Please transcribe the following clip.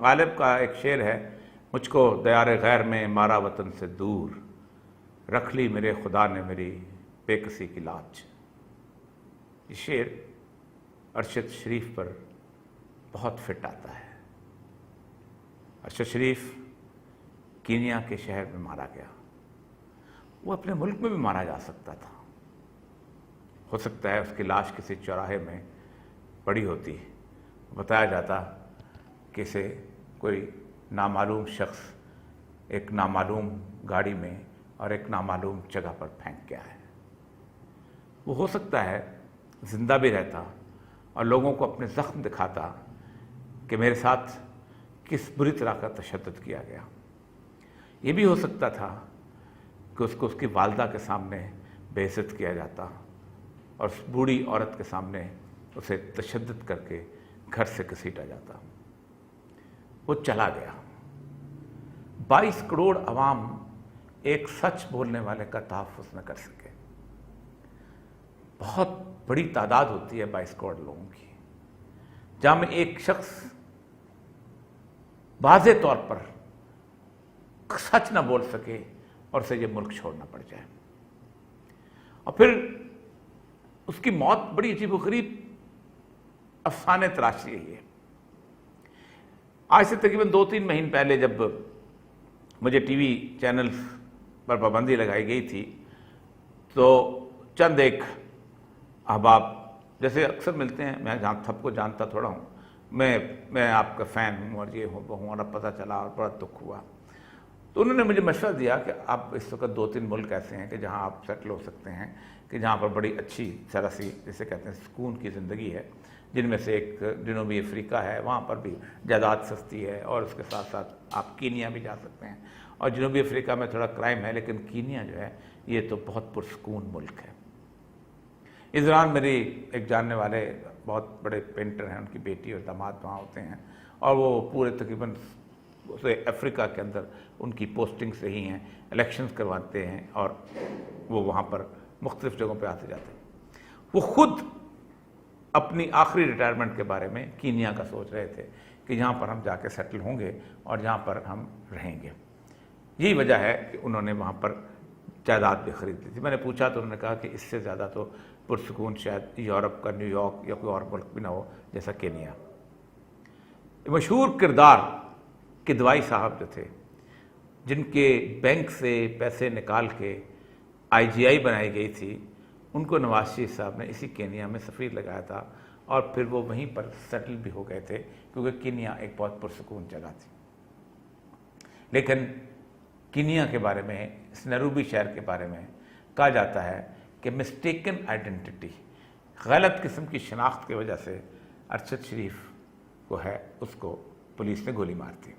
غالب کا ایک شعر ہے، مجھ کو دیار غیر میں مارا وطن سے دور، رکھ لی میرے خدا نے میری بے کسی کی لاج۔ یہ شعر ارشد شریف پر بہت فٹ آتا ہے۔ ارشد شریف کینیا کے شہر میں مارا گیا۔ وہ اپنے ملک میں بھی مارا جا سکتا تھا، ہو سکتا ہے اس کی لاش کسی چوراہے میں پڑی ہوتی، بتایا جاتا کہ اسے کوئی نامعلوم شخص ایک نامعلوم گاڑی میں اور ایک نامعلوم جگہ پر پھینک گیا ہے۔ وہ ہو سکتا ہے زندہ بھی رہتا اور لوگوں کو اپنے زخم دکھاتا کہ میرے ساتھ کس بری طرح کا تشدد کیا گیا۔ یہ بھی ہو سکتا تھا کہ اس کو اس کی والدہ کے سامنے بے عزت کیا جاتا اور اس بوڑھی عورت کے سامنے اسے تشدد کر کے گھر سے گھسیٹا جاتا۔ وہ چلا گیا۔ 22 کروڑ عوام ایک سچ بولنے والے کا تحفظ نہ کر سکے۔ بہت بڑی تعداد ہوتی ہے 22 کروڑ لوگوں کی، جہاں میں ایک شخص واضح طور پر سچ نہ بول سکے اور اسے یہ ملک چھوڑنا پڑ جائے۔ اور پھر اس کی موت بڑی عجیب و غریب افسانے تراشی رہی ہے۔ آج سے تقریباً 2-3 مہینے پہلے جب مجھے ٹی وی چینلز پر پابندی لگائی گئی تھی تو چند ایک احباب جیسے اکثر ملتے ہیں، میں سب کو جانتا تھوڑا ہوں، میں آپ کا فین ہوں اور یہ ہوں وہ ہوں، اور اب پتہ چلا اور بڑا دکھ ہوا، تو انہوں نے مجھے مشورہ دیا کہ آپ اس وقت 2-3 ملک ایسے ہیں کہ جہاں آپ سیٹل ہو سکتے ہیں، کہ جہاں پر بڑی اچھی سرسی جسے کہتے ہیں سکون کی زندگی ہے، جن میں سے ایک جنوبی افریقہ ہے، وہاں پر بھی جائیداد سستی ہے، اور اس کے ساتھ ساتھ آپ کینیا بھی جا سکتے ہیں، اور جنوبی افریقہ میں تھوڑا کرائم ہے لیکن کینیا جو ہے یہ تو بہت پرسکون ملک ہے۔ اس دوران میری ایک جاننے والے بہت بڑے پینٹر ہیں، ان کی بیٹی اور داماد وہاں ہوتے ہیں، اور وہ پورے تقریباً افریقہ کے اندر ان کی پوسٹنگز رہی ہیں، الیکشنز کرواتے ہیں اور وہ وہاں پر مختلف جگہوں پہ آتے جاتے ہیں۔ وہ خود اپنی آخری ریٹائرمنٹ کے بارے میں کینیا کا سوچ رہے تھے کہ جہاں پر ہم جا کے سیٹل ہوں گے اور جہاں پر ہم رہیں گے۔ یہی وجہ ہے کہ انہوں نے وہاں پر جائیداد بھی خرید لی تھی۔ میں نے پوچھا تو انہوں نے کہا کہ اس سے زیادہ تو پرسکون شاید یورپ کا نیو یارک یا کوئی اور ملک بھی نہ ہو جیسا کینیا۔ مشہور کردار کدوائی صاحب جو تھے، جن کے بینک سے پیسے نکال کے IGI بنائی گئی تھی، ان کو نواز شریف صاحب نے اسی کینیا میں سفیر لگایا تھا، اور پھر وہ وہیں پر سیٹل بھی ہو گئے تھے کیونکہ کینیا ایک بہت پرسکون جگہ تھی۔ لیکن کینیا کے بارے میں، اس نیروبی شہر کے بارے میں کہا جاتا ہے کہ مسٹیکن آئیڈینٹی، غلط قسم کی شناخت کی وجہ سے ارشد شریف کو ہے اس کو پولیس نے گولی مار دی۔